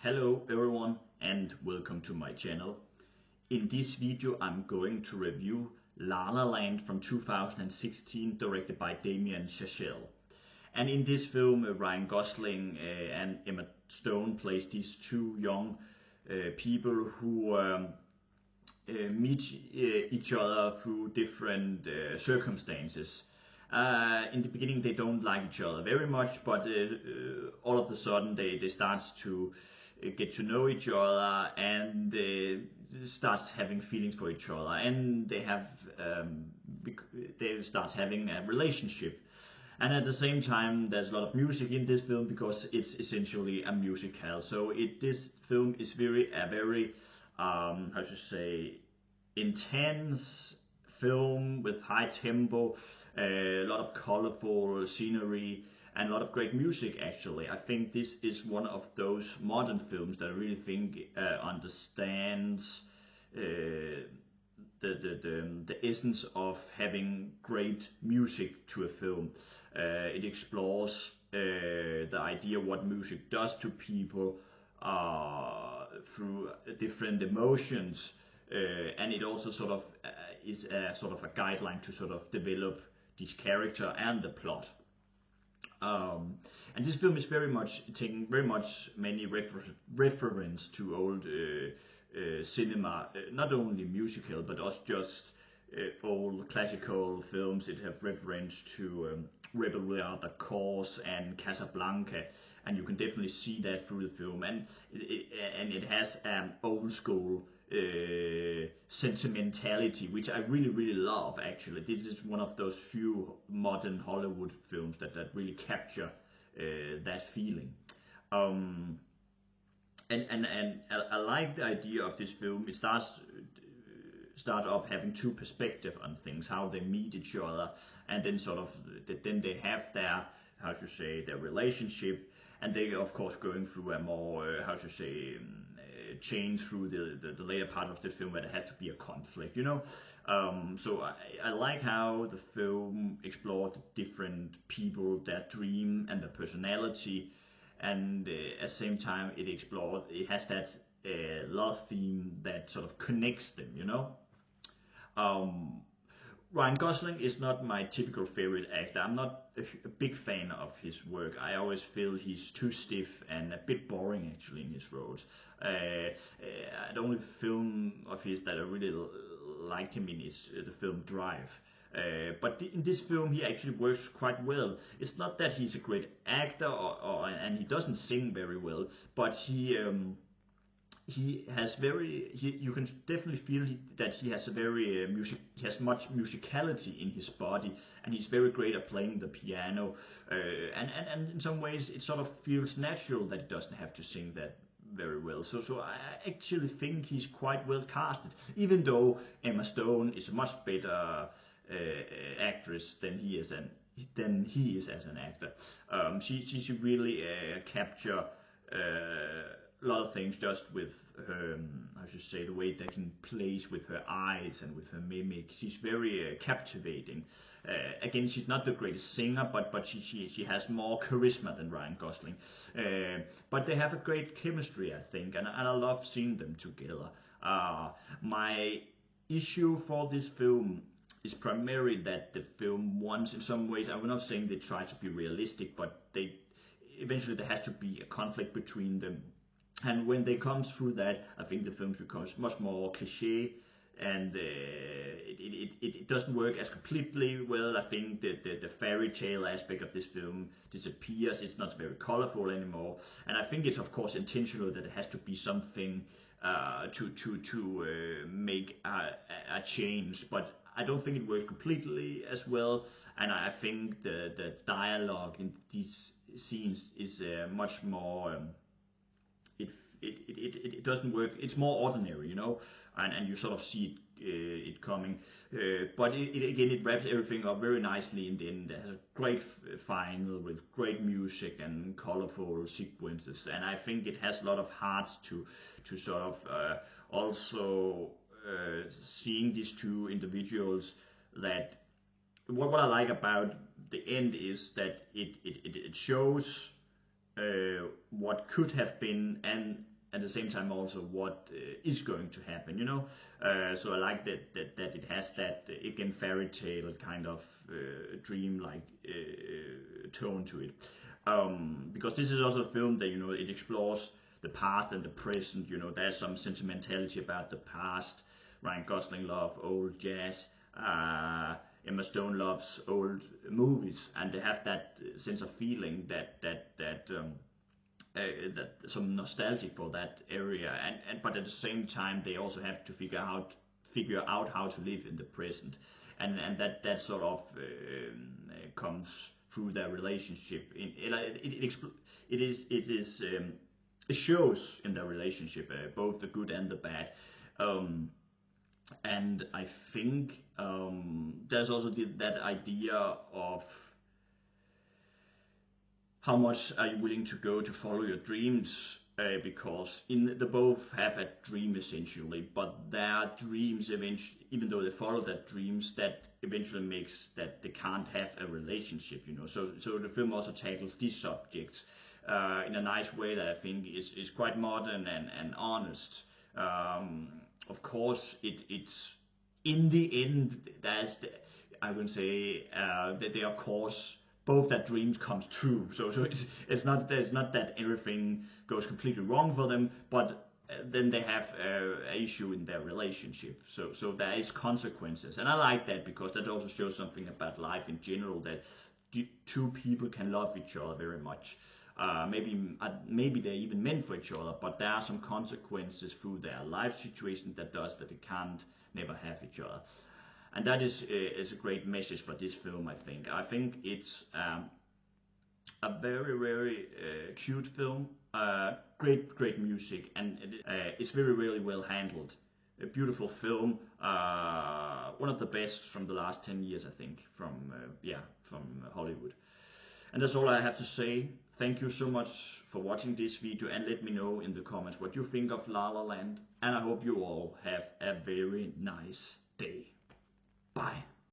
Hello everyone and welcome to my channel. In this video I'm going to review La La Land from 2016, directed by Damien and Chazelle. And in this film Ryan Gosling and Emma Stone plays these two young people who meet each other through different circumstances. In the beginning they don't like each other very much, but all of a sudden they start to get to know each other, and starts having feelings for each other, and they start having a relationship. And at the same time there's a lot of music in this film because it's essentially a musical. So this film is a very how should I say, intense film with high tempo, a lot of colorful scenery, and a lot of great music. Actually, I think this is one of those modern films that I really think understands the essence of having great music to a film. It explores the idea what music does to people through different emotions, and it also sort of is a sort of a guideline to sort of develop this character and the plot. And this film is very much taking many reference to old cinema, not only musical but also just old classical films. It have reference to Rebel Without a Cause and Casablanca, and you can definitely see that through the film. And it has an old school sentimentality, which I really love. Actually, this is one of those few modern Hollywood films that really capture that feeling. And I like the idea of this film. It start off having two perspectives on things, how they meet each other, and then then they have their, how to say, their relationship, and they of course going through a more how to say, change through the later part of the film where there had to be a conflict, you know. So I like how the film explored different people, their dream and their personality, and at the same time it has that love theme that sort of connects them, you know. um, Ryan Gosling is not my typical favorite actor. I'm not a big fan of his work. I always feel he's too stiff and a bit boring actually in his roles. The only film of his that I really liked him in is the film Drive. But in this film he actually works quite well. It's not that he's a great actor, and he doesn't sing very well, but you can definitely feel that he has a very he has much musicality in his body, and he's very great at playing the piano, and in some ways it sort of feels natural that he doesn't have to sing that very well. So I actually think he's quite well casted, even though Emma Stone is a much better actress than he is as an actor. She really capture a lot of things just with her, I should say, the way that she plays with her eyes and with her mimic. She's very captivating. Again, she's not the greatest singer, but she has more charisma than Ryan Gosling. But they have a great chemistry, I think, and I love seeing them together. My issue for this film is primarily that the film wants, in some ways, I'm not saying they try to be realistic, but eventually there has to be a conflict between them. And when they come through that, I think the film becomes much more cliche, and it doesn't work as completely well. I think the fairy tale aspect of this film disappears. It's not very colorful anymore, and I think it's of course intentional that it has to be something to make a change. But I don't think it works completely as well, and I think the dialogue in these scenes is much more. It doesn't work. It's more ordinary, you know, and you sort of see it coming. But again, it wraps everything up very nicely in the end. It has a great final with great music and colorful sequences, and I think it has a lot of heart to sort of also seeing these two individuals. That what I like about the end is that it shows what could have been, and at the same time also what is going to happen, so I like that it has that again fairy tale kind of dream like tone to it, because this is also a film that it explores the past and the present. There's some sentimentality about the past. Ryan Gosling loves old jazz. Emma Stone loves old movies, and they have that sense of feeling that some nostalgic for that area, and but at the same time they also have to figure out how to live in the present, and that sort of comes through their relationship. It shows in their relationship, both the good and the bad. Um, and I think there's also that idea of how much are you willing to go to follow your dreams, because they both have a dream essentially, but their dreams eventually, even though they follow their dreams, that eventually makes that they can't have a relationship. So the film also tackles these subjects in a nice way that I think is quite modern and honest. Of course, it's in the end, I would say that they of course both that dreams comes true. So it's not that everything goes completely wrong for them, but then they have an issue in their relationship. So there is consequences, and I like that because that also shows something about life in general, that two people can love each other very much. Maybe they're even meant for each other, but there are some consequences through their life situation that does that they can't never have each other. And that is a great message for this film. I think it's a very very cute film, great music, and it's very really well handled. A beautiful film, one of the best from the last 10 years, I think, from Hollywood. And that's all I have to say. Thank you so much for watching this video, and let me know in the comments what you think of La La Land, and I hope you all have a very nice day. Bye.